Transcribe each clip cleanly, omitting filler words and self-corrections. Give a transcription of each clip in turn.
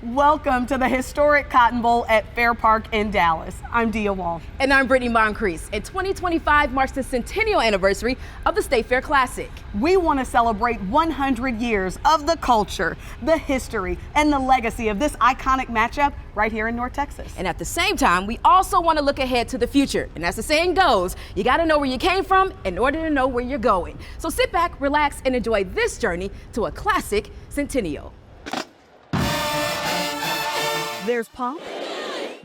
Welcome to the historic Cotton Bowl at Fair Park in Dallas. I'm Dia Wall. And I'm Brittany Moncrief. And 2025 marks the centennial anniversary of the State Fair Classic. We want to celebrate 100 years of the culture, the history, and the legacy of this iconic matchup right here in North Texas. And at the same time, we also want to look ahead to the future. And as the saying goes, you got to know where you came from in order to know where you're going. So sit back, relax, and enjoy this journey to a classic centennial. There's pomp,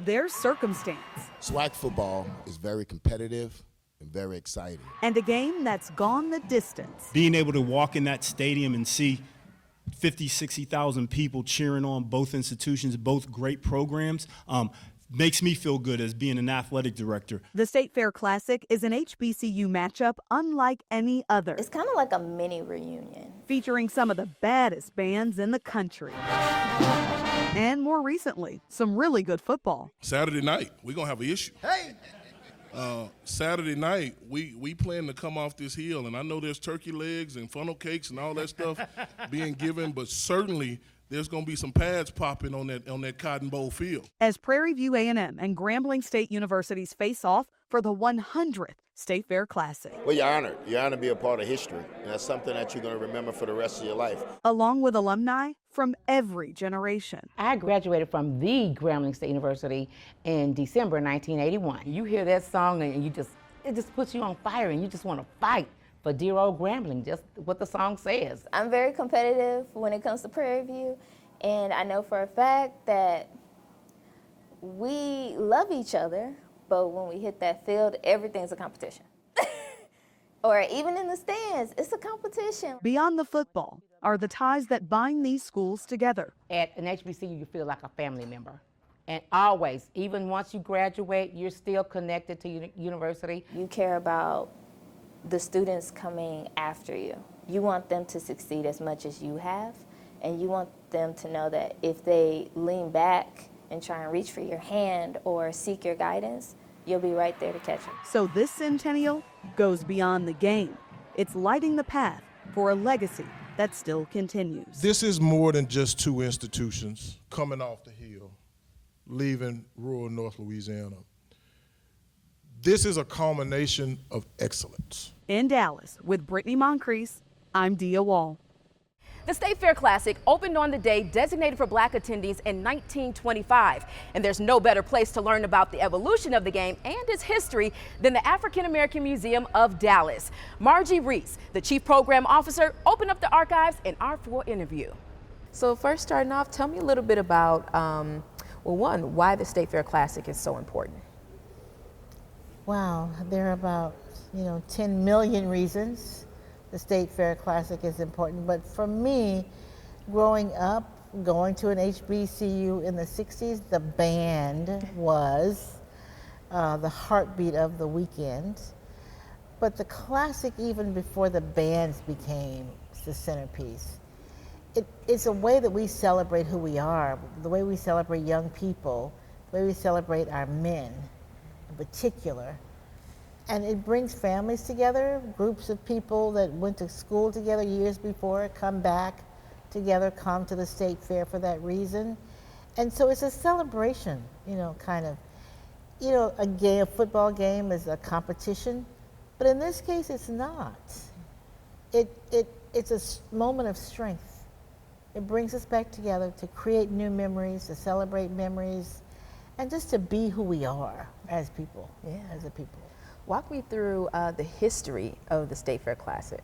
there's circumstance. SWAC football is very competitive and very exciting. And a game that's gone the distance. Being able to walk in that stadium and see 50, 60,000 people cheering on both institutions, both great programs, makes me feel good as being an athletic director. The State Fair Classic is an HBCU matchup unlike any other. It's kind of like a mini reunion. Featuring some of the baddest bands in the country. And more recently, some really good football. Saturday night, we're going to have an issue. Hey! Saturday night, we plan to come off this hill, and I know there's turkey legs and funnel cakes and all that stuff being given, but certainly there's going to be some pads popping on that Cotton Bowl field. As Prairie View A&M and Grambling State Universities face off for the 100th State Fair Classic. Well, you're honored. You're honored to be a part of history. And that's something that you're going to remember for the rest of your life. Along with alumni from every generation. I graduated from the Grambling State University in December 1981. You hear that song and it just puts you on fire and you just want to fight for dear old Grambling, just what the song says. I'm very competitive when it comes to Prairie View, and I know for a fact that we love each other, but when we hit that field, everything's a competition. Or even in the stands, it's a competition. Beyond the football are the ties that bind these schools together. At an HBCU, you feel like a family member. And always, even once you graduate, you're still connected to your university. You care about the students coming after you. You want them to succeed as much as you have, and you want them to know that if they lean back and try and reach for your hand or seek your guidance, you'll be right there to catch them. So this centennial goes beyond the game. It's lighting the path for a legacy that still continues. This is more than just two institutions coming off the hill, leaving rural North Louisiana. This is a culmination of excellence. In Dallas, with Brittany Moncrief, I'm Dia Wall. The State Fair Classic opened on the day designated for Black attendees in 1925. And there's no better place to learn about the evolution of the game and its history than the African American Museum of Dallas. Margie Reese, the Chief Program Officer, opened up the archives in our full interview. So first starting off, tell me a little bit about, well, one, why the State Fair Classic is so important. Wow, there are about 10 million reasons the State Fair Classic is important. But for me, growing up, going to an HBCU in the 60s, the band was the heartbeat of the weekend. But the Classic, even before the bands became the centerpiece, it's a way that we celebrate who we are, the way we celebrate young people, the way we celebrate our men in particular. And it brings families together, groups of people that went to school together years before come back together, come to the State Fair for that reason. And so it's a celebration, a football game is a competition, but in this case it's not. It's a moment of strength. It brings us back together to create new memories, to celebrate memories, and just to be who we are as people, as a people. Walk me through the history of the State Fair Classic.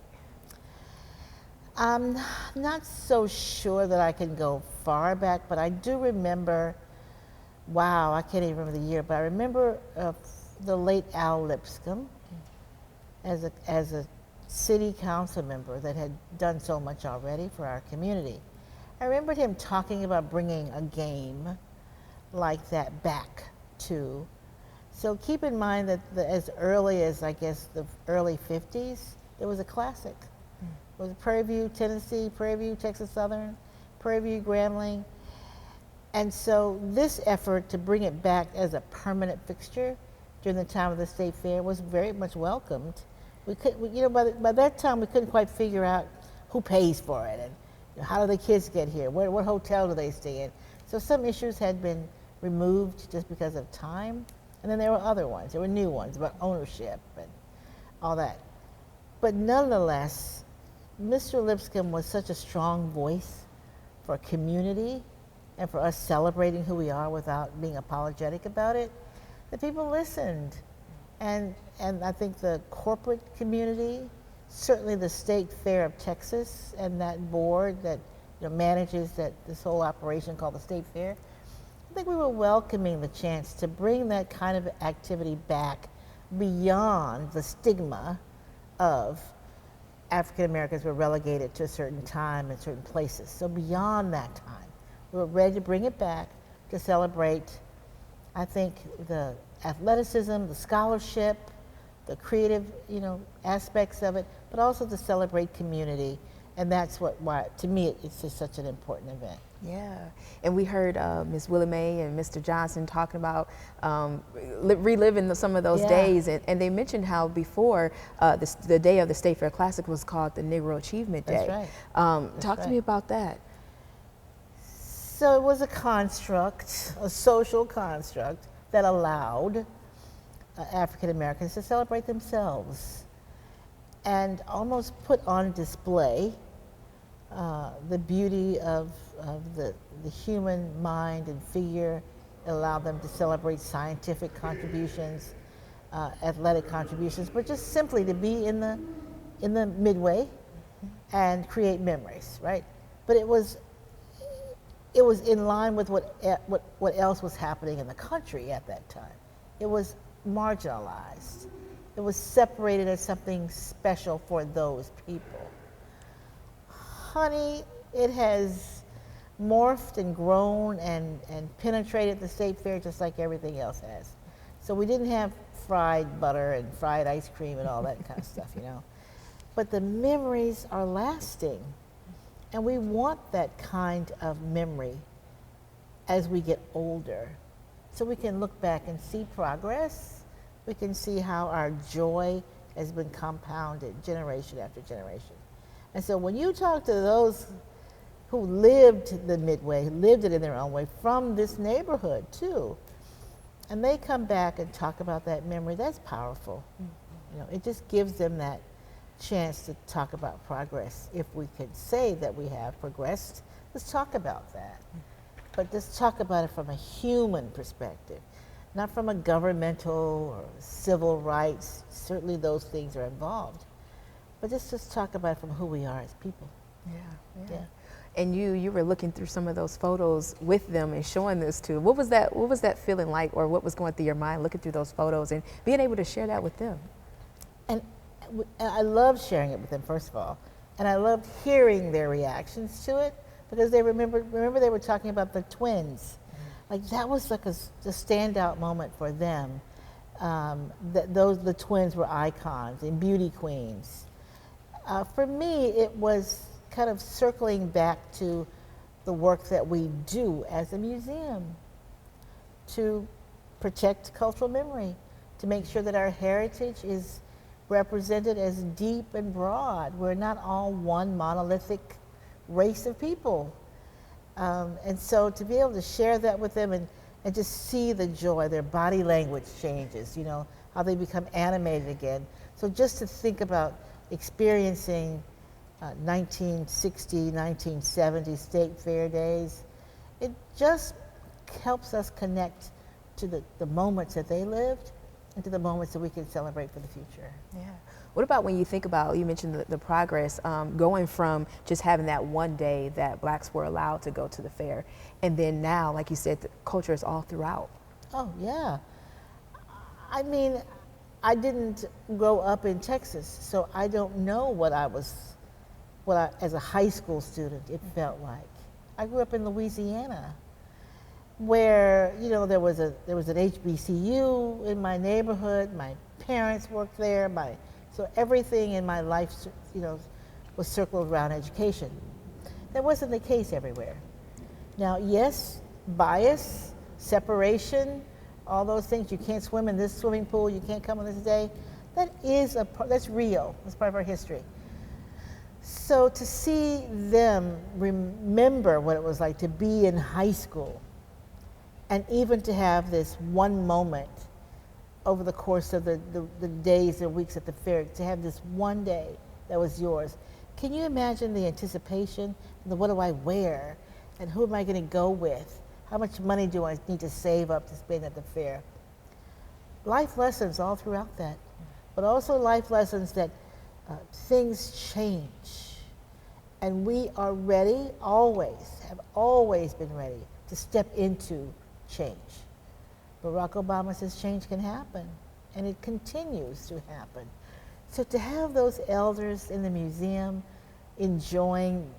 I'm not so sure that I can go far back, but I do remember, I can't even remember the year, but I remember the late Al Lipscomb as a city council member that had done so much already for our community. I remembered him talking about bringing a game like that back to. So keep in mind that as early as, I guess, the early 50s, there was a classic. It was Prairie View, Tennessee, Prairie View, Texas Southern, Prairie View, Grambling. And so this effort to bring it back as a permanent fixture during the time of the State Fair was very much welcomed. By that time we couldn't quite figure out who pays for it How do the kids get here? What hotel do they stay in? So some issues had been removed just because of time. And then there were other ones. There were new ones about ownership and all that. But nonetheless, Mr. Lipscomb was such a strong voice for community and for us celebrating who we are without being apologetic about it, that people listened. And I think the corporate community, certainly the State Fair of Texas and that board that manages this whole operation called the State Fair, I think we were welcoming the chance to bring that kind of activity back beyond the stigma of African Americans were relegated to a certain time and certain places. So beyond that time, we were ready to bring it back to celebrate, I think, the athleticism, the scholarship, the creative, aspects of it, but also to celebrate community. And that's why, to me, it's just such an important event. Yeah, and we heard Ms. Willie Mae and Mr. Johnson talking about reliving some of those days, and they mentioned how before the day of the State Fair Classic was called the Negro Achievement Day. That's right. Talk to me about that. So it was a construct, a social construct that allowed African Americans to celebrate themselves and almost put on display the beauty of the human mind and figure. It allowed them to celebrate scientific contributions, athletic contributions, but just simply to be in the midway and create memories, right? But it was in line with what else was happening in the country at that time. It was marginalized. It was separated as something special for those people. Honey, it has morphed and grown and penetrated the State Fair just like everything else has. So we didn't have fried butter and fried ice cream and all that kind of stuff, But the memories are lasting. And we want that kind of memory as we get older. So we can look back and see progress. We can see how our joy has been compounded generation after generation. And so when you talk to those who lived the Midway, who lived it in their own way, from this neighborhood too, and they come back and talk about that memory, that's powerful. It just gives them that chance to talk about progress. If we could say that we have progressed, let's talk about that. But let's talk about it from a human perspective, not from a governmental or civil rights. Certainly those things are involved. But just talk about it from who we are as people. Yeah. And you were looking through some of those photos with them and showing this to. What was that feeling like, or what was going through your mind looking through those photos and being able to share that with them? And I loved sharing it with them, first of all. And I loved hearing their reactions to it, because they remember they were talking about the twins. Like that was like a standout moment for them. The twins were icons and beauty queens. For me, it was kind of circling back to the work that we do as a museum to protect cultural memory, to make sure that our heritage is represented as deep and broad. We're not all one monolithic race of people. And so to be able to share that with them and just see the joy, their body language changes, how they become animated again. So just to think about experiencing 1960, 1970 State Fair days, it just helps us connect to the moments that they lived and to the moments that we can celebrate for the future. Yeah. What about when you think about, you mentioned the progress, going from just having that one day that blacks were allowed to go to the fair, and then now, like you said, the culture is all throughout. Oh, yeah. I mean, I didn't grow up in Texas, so I don't know what I, as a high school student, it felt like. I grew up in Louisiana, where there was an HBCU in my neighborhood. My parents worked there. So everything in my life, was circled around education. That wasn't the case everywhere. Now, yes, bias, separation, all those things. You can't swim in this swimming pool. You can't come on this day. That's real. That's part of our history. So to see them remember what it was like to be in high school, and even to have this one moment over the course of the days or weeks at the fair, to have this one day that was yours. Can you imagine the anticipation? What do I wear? And who am I going to go with? How much money do I need to save up to spend at the fair? Life lessons all throughout that, but also life lessons that things change. And we are ready, always, have always been ready to step into change. Barack Obama says change can happen, and it continues to happen. So to have those elders in the museum enjoying,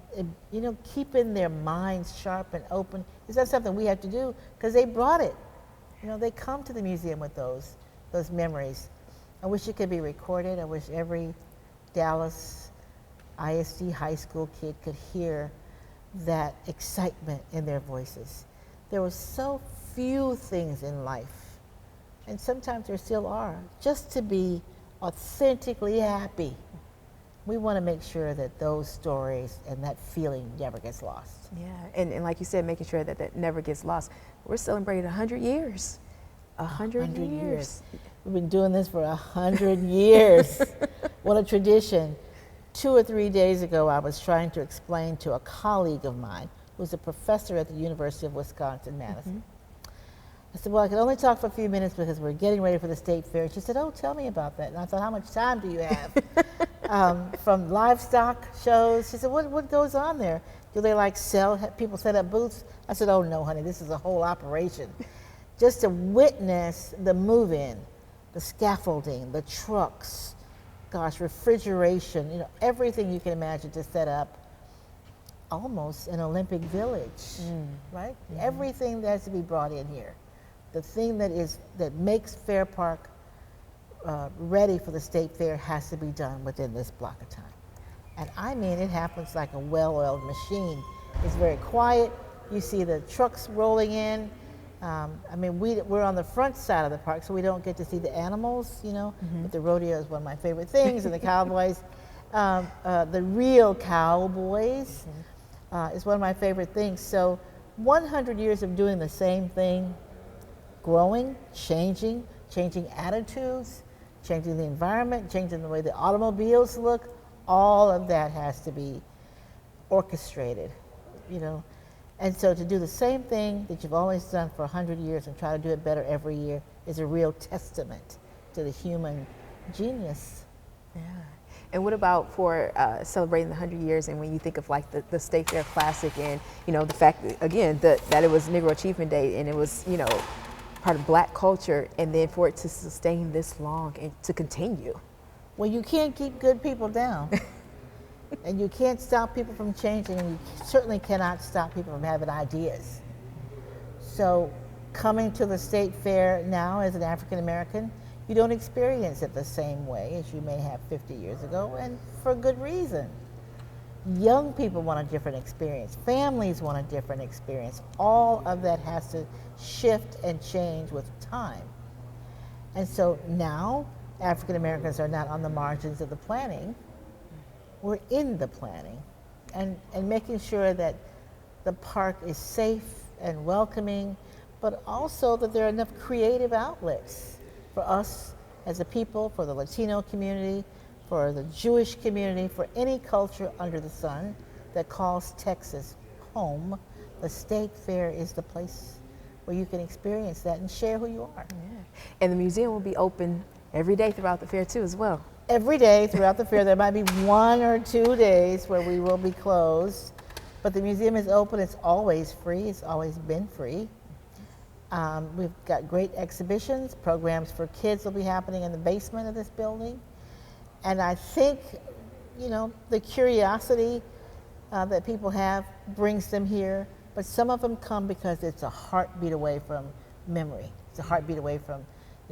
keeping their minds sharp and open, is that something we have to do? Because they brought it. They come to the museum with those memories. I wish it could be recorded. I wish every Dallas ISD high school kid could hear that excitement in their voices. There were so few things in life, and sometimes there still are, just to be authentically happy. We want to make sure that those stories and that feeling never gets lost. Yeah, and like you said, making sure that that never gets lost. We're celebrating 100 years. 100 years. We've been doing this for 100 years. What a tradition. 2 or 3 days ago, I was trying to explain to a colleague of mine who's a professor at the University of Wisconsin-Madison. I said, well, I can only talk for a few minutes because we're getting ready for the state fair. She said, oh, tell me about that. And I thought, how much time do you have? From livestock shows. She said, what goes on there? Do they have people set up booths? I said, oh no, honey, this is a whole operation. Just to witness the move-in, the scaffolding, the trucks, gosh, refrigeration, everything you can imagine to set up almost an Olympic village, right? Everything that has to be brought in here. The thing that makes Fair Park ready for the state fair has to be done within this block of time. And I mean, it happens like a well-oiled machine. It's very quiet. You see the trucks rolling in. We're on the front side of the park, so we don't get to see the animals, but the rodeo is one of my favorite things, and the cowboys. The real cowboys is one of my favorite things. So 100 years of doing the same thing, growing, changing attitudes, changing the environment, changing the way the automobiles look, all of that has to be orchestrated, And so to do the same thing that you've always done for 100 years and try to do it better every year is a real testament to the human genius. Yeah. And what about for celebrating the 100 years, and when you think of the State Fair Classic and, the fact that, again, that it was Negro Achievement Day and it was, part of Black culture, and then for it to sustain this long and to continue? Well, you can't keep good people down. And you can't stop people from changing, and you certainly cannot stop people from having ideas. So coming to the state fair now as an African American, you don't experience it the same way as you may have 50 years ago, and for good reason. Young people want a different experience. Families want a different experience. All of that has to shift and change with time. And so now, African Americans are not on the margins of the planning. We're in the planning and making sure that the park is safe and welcoming, but also that there are enough creative outlets for us as a people, for the Latino community, for the Jewish community, for any culture under the sun that calls Texas home. The state fair is the place where you can experience that and share who you are. Yeah. And the museum will be open every day throughout the fair too as well. Every day throughout the fair. There might be 1 or 2 days where we will be closed, but the museum is open. It's always free. It's always been free. We've got great exhibitions. Programs for kids will be happening in the basement of this building. And I think, the curiosity that people have brings them here, but some of them come because it's a heartbeat away from memory. It's a heartbeat away from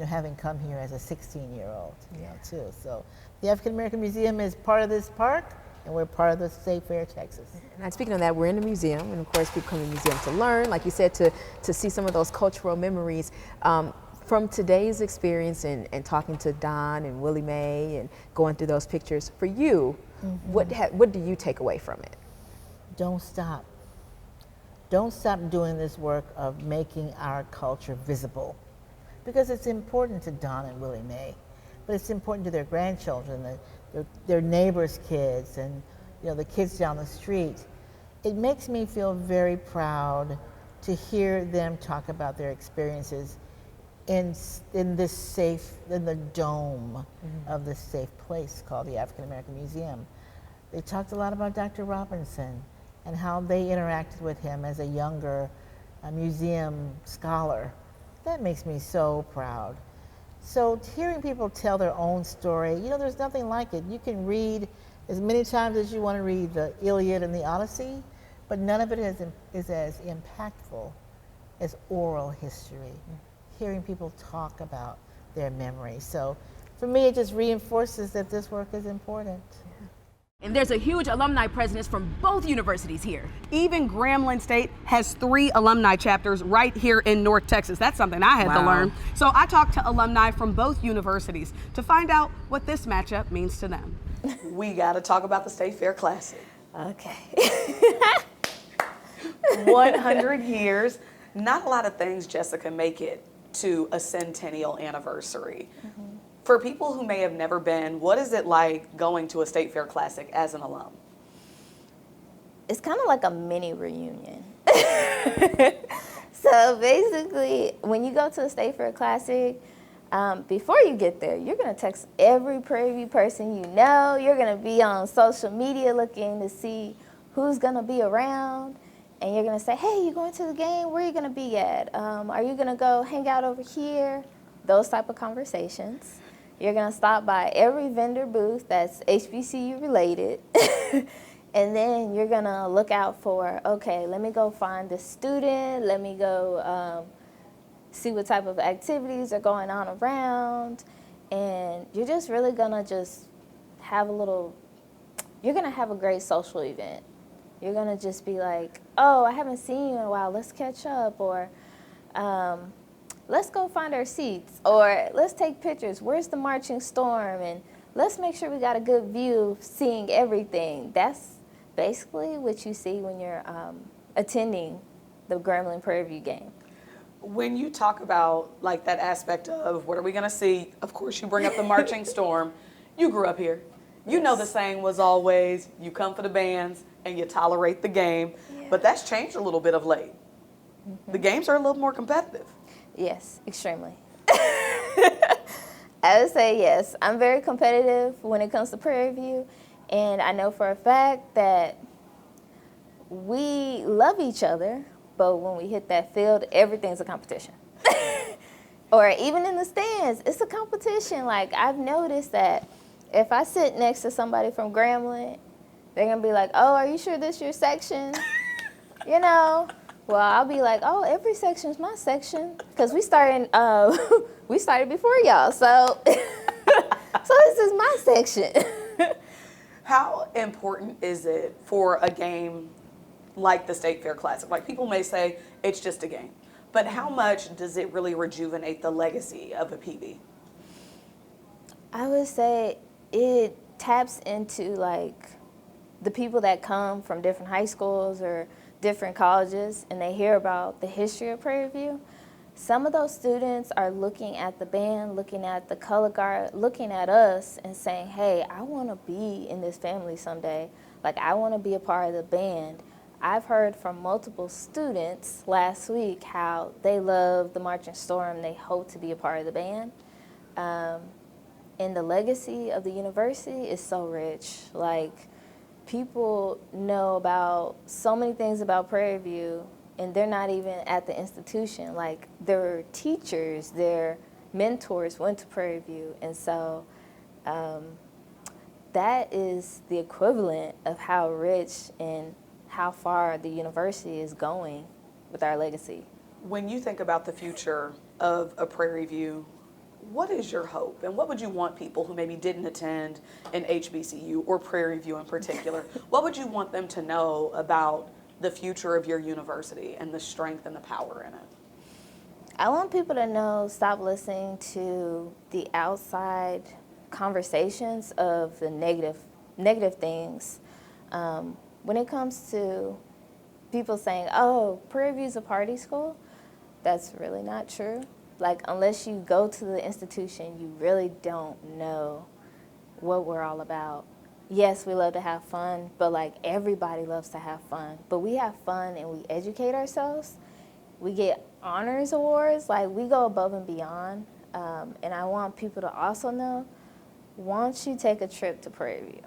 having come here as a 16-year-old, too. So the African American Museum is part of this park, and we're part of the State Fair, Texas. And speaking of that, we're in the museum, and of course people come to the museum to learn, like you said, to see some of those cultural memories. From today's experience and talking to Don and Willie Mae and going through those pictures, for you, What do you take away from it? Don't stop. Don't stop doing this work of making our culture visible, because it's important to Don and Willie Mae, but it's important to their grandchildren, their neighbors' kids, and the kids down the street. It makes me feel very proud to hear them talk about their experiences in the dome of this safe place called the African American Museum. They talked a lot about Dr. Robinson and how they interacted with him as a younger museum scholar. That makes me so proud. So hearing people tell their own story, there's nothing like it. You can read as many times as you want to read the Iliad and the Odyssey, but none of it is as impactful as oral history, hearing people talk about their memories. So for me, it just reinforces that this work is important. And there's a huge alumni presence from both universities here. Even Grambling State has 3 alumni chapters right here in North Texas. That's something I had to learn. So I talked to alumni from both universities to find out what this matchup means to them. We got to talk about the State Fair Classic. Okay. 100 years. Not a lot of things, Jessica, make it to a centennial anniversary. For people who may have never been, what is it like going to a State Fair Classic as an alum? It's kind of like a mini reunion. So basically, when you go to a State Fair Classic, before you get there, you're going to text every Prairie View person you know. You're going to be on social media looking to see who's going to be around. And you're going to say, hey, you going to the game? Where are you going to be at? Are you going to go hang out over here? Those type of conversations. You're going to stop by every vendor booth that's HBCU related. And then you're going to look out for, okay, let me go find the student. Let me go see what type of activities are going on around. And you're just really going to just have you're going to have a great social event. You're going to just be like, oh, I haven't seen you in a while. Let's catch up. Or let's go find our seats. Or let's take pictures. Where's the marching storm? And let's make sure we got a good view of seeing everything. That's basically what you see when you're attending the Grambling Prairie View game. When you talk about like that aspect of what are we going to see, of course you bring up the marching storm. You grew up here. You know the saying was always, you come for the bands and you tolerate the game. Yeah. But that's changed a little bit of late. The games are a little more competitive. Yes, extremely. I would say yes. I'm very competitive when it comes to Prairie View. And I know for a fact that we love each other, but when we hit that field, everything's a competition. Or even in the stands, it's a competition. Like, I've noticed that if I sit next to somebody from Grambling, they're going to be like, oh, are you sure this your section? Well, I'll be like, oh, every section's my section. Because we started before y'all, so this is my section. How important is it for a game like the State Fair Classic? Like, people may say it's just a game, but how much does it really rejuvenate the legacy of a PV? I would say it taps into like the people that come from different high schools or different colleges and they hear about the history of Prairie View. Some of those students are looking at the band, looking at the color guard, looking at us and saying, hey, I want to be in this family someday. Like, I want to be a part of the band. I've heard from multiple students last week how they love the Marching Storm. They hope to be a part of the band. And the legacy of the university is so rich. Like, people know about so many things about Prairie View, and they're not even at the institution. Like, their teachers, their mentors went to Prairie View. And so that is the equivalent of how rich and how far the university is going with our legacy. When you think about the future of a Prairie View, what is your hope? And what would you want people who maybe didn't attend an HBCU or Prairie View in particular, what would you want them to know about the future of your university and the strength and the power in it? I want people to know, stop listening to the outside conversations of the negative negative things. When it comes to people saying, oh, Prairie View's a party school, that's really not true. Like, unless you go to the institution, you really don't know what we're all about. Yes, we love to have fun, but like everybody loves to have fun. But we have fun and we educate ourselves. We get honors awards, like we go above and beyond. And I want people to also know, once you take a trip to Prairie View,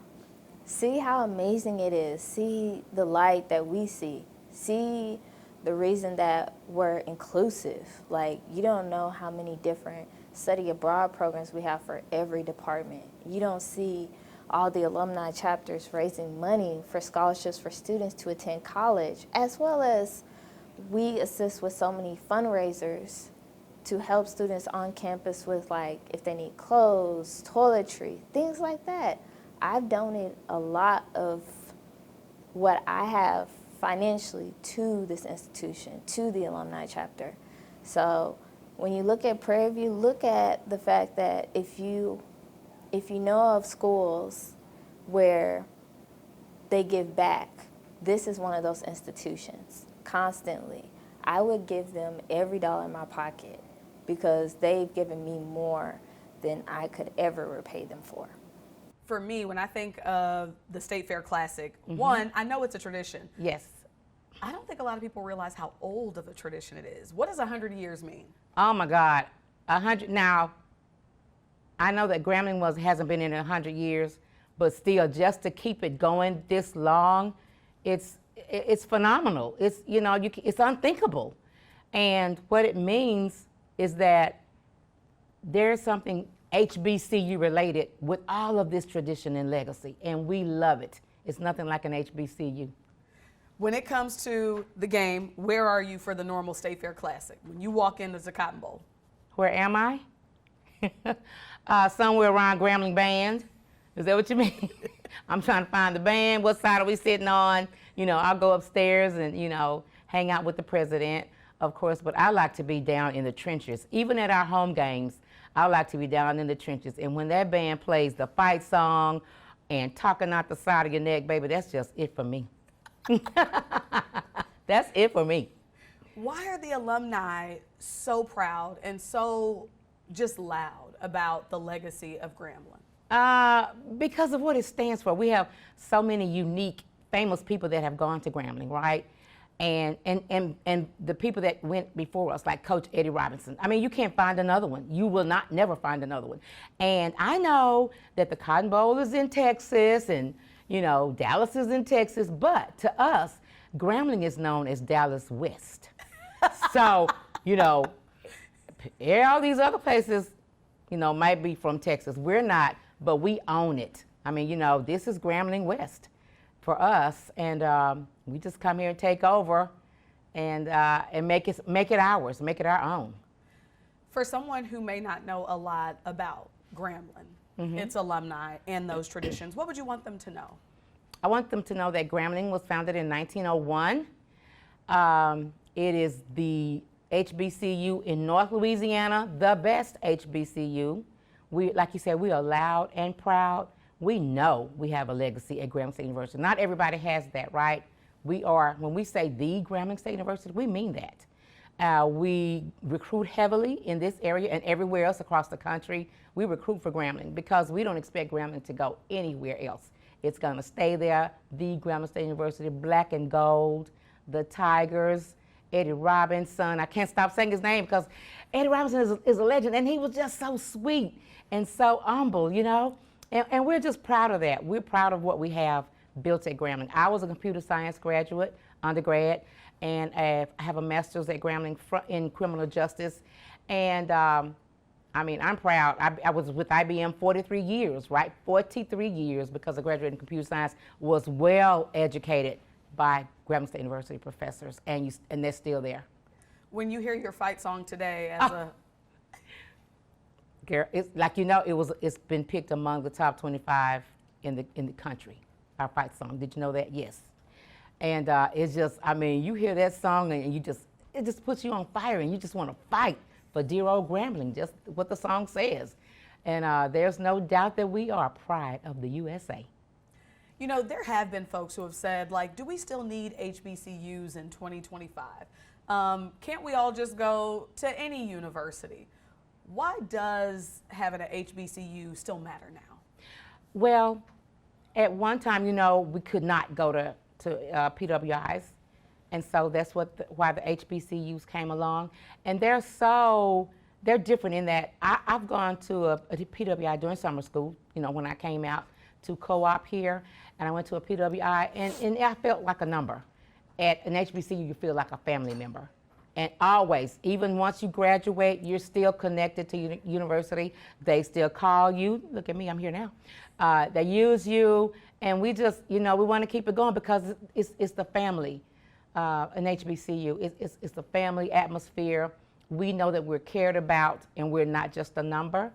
see how amazing it is. See the light that we see. See the reason that we're inclusive. Like, you don't know how many different study abroad programs we have for every department. You don't see all the alumni chapters raising money for scholarships for students to attend college, as well as we assist with so many fundraisers to help students on campus with, like, if they need clothes, toiletry, things like that. I've donated a lot of what I have financially to this institution, to the alumni chapter. So when you look at Prairie View, look at the fact that if you know of schools where they give back, this is one of those institutions, constantly. I would give them every dollar in my pocket because they've given me more than I could ever repay them for. For me, when I think of the State Fair Classic, one, I know it's a tradition. Yes. I don't think a lot of people realize how old of a tradition it is. What does 100 years mean? Oh my God, 100. Now, I know that Grambling hasn't been in 100 years, but still, just to keep it going this long, it's phenomenal. It's, you know, it's unthinkable. And what it means is that there's something HBCU related with all of this tradition and legacy, and we love it. It's nothing like an HBCU. When it comes to the game, where are you for the normal State Fair Classic? When you walk into the Cotton Bowl? Where am I? Somewhere around Grambling Band. Is that what you mean? I'm trying to find the band. What side are we sitting on? You know, I'll go upstairs and, you know, hang out with the president, of course, but I like to be down in the trenches. Even at our home games, I like to be down in the trenches. And when that band plays the fight song and talking out the side of your neck, baby, that's just it for me. That's it for me. Why are the alumni so proud and so just loud about the legacy of Grambling? Because of what it stands for. We have so many unique, famous people that have gone to Grambling, right? And the people that went before us, like Coach Eddie Robinson. I mean, you can't find another one. You will never find another one. And I know that the Cotton Bowl is in Texas and, you know, Dallas is in Texas, but to us, Grambling is known as Dallas West. So, you know, all these other places, you know, might be from Texas. We're not, but we own it. I mean, you know, this is Grambling West for us, and we just come here and take over and make it ours, make it our own. For someone who may not know a lot about Grambling, its alumni, and those traditions, what would you want them to know? I want them to know that Grambling was founded in 1901. It is the HBCU in North Louisiana, the best HBCU. We, like you said, we are loud and proud. We know we have a legacy at Grambling State University. Not everybody has that, right? We are, when we say the Grambling State University, we mean that. We recruit heavily in this area and everywhere else across the country. We recruit for Grambling because we don't expect Grambling to go anywhere else. It's going to stay there, the Grambling State University, black and gold, the Tigers, Eddie Robinson. I can't stop saying his name because Eddie Robinson is a legend, and he was just so sweet and so humble, you know? And we're just proud of that. We're proud of what we have built at Grambling. I was a computer science graduate, undergrad, and I have a master's at Grambling in criminal justice. And I mean, I'm proud. I was with IBM 43 years, right? 43 years because I graduated in computer science, was well educated by Grambling State University professors, and they're still there. When you hear your fight song today as Girl, it's like, you know, it's been picked among the top 25 in the country, our fight song. Did you know that? Yes. And it's just, I mean, you hear that song and it just puts you on fire and you just want to fight for dear old Grambling, just what the song says. And there's no doubt that we are pride of the USA. You know, there have been folks who have said, like, do we still need HBCUs in 2025? Can't we all just go to any university? Why does having an HBCU still matter now? Well, at one time, you know, we could not go to PWIs, and so that's why the HBCUs came along. And they're different in that I've gone to a PWI during summer school, you know, when I came out to co-op here, and I went to a PWI, and I felt like a number. At an HBCU, you feel like a family member. And always, even once you graduate, you're still connected to your university. They still call you. Look at me, I'm here now. They use you, and we just, you know, we want to keep it going because it's the family. An HBCU, it's the family atmosphere. We know that we're cared about, and we're not just a number.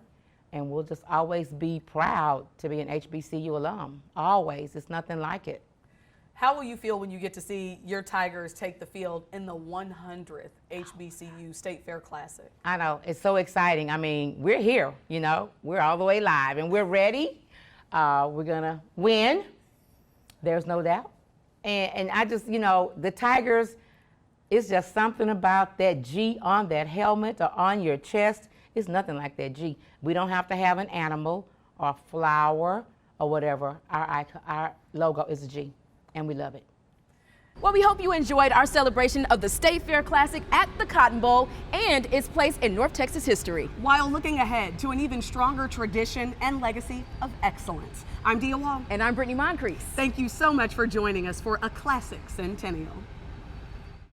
And we'll just always be proud to be an HBCU alum. Always, it's nothing like it. How will you feel when you get to see your Tigers take the field in the 100th HBCU State Fair Classic? I know, it's so exciting. I mean, we're here, you know, we're all the way live and we're ready. We're gonna win, there's no doubt. And I just, you know, the Tigers, it's just something about that G on that helmet or on your chest. It's nothing like that G. We don't have to have an animal or a flower or whatever. Our logo is a G. And we love it. Well, we hope you enjoyed our celebration of the State Fair Classic at the Cotton Bowl and its place in North Texas history, while looking ahead to an even stronger tradition and legacy of excellence. I'm Dia Wong. And I'm Brittany Moncrief. Thank you so much for joining us for a Classic Centennial.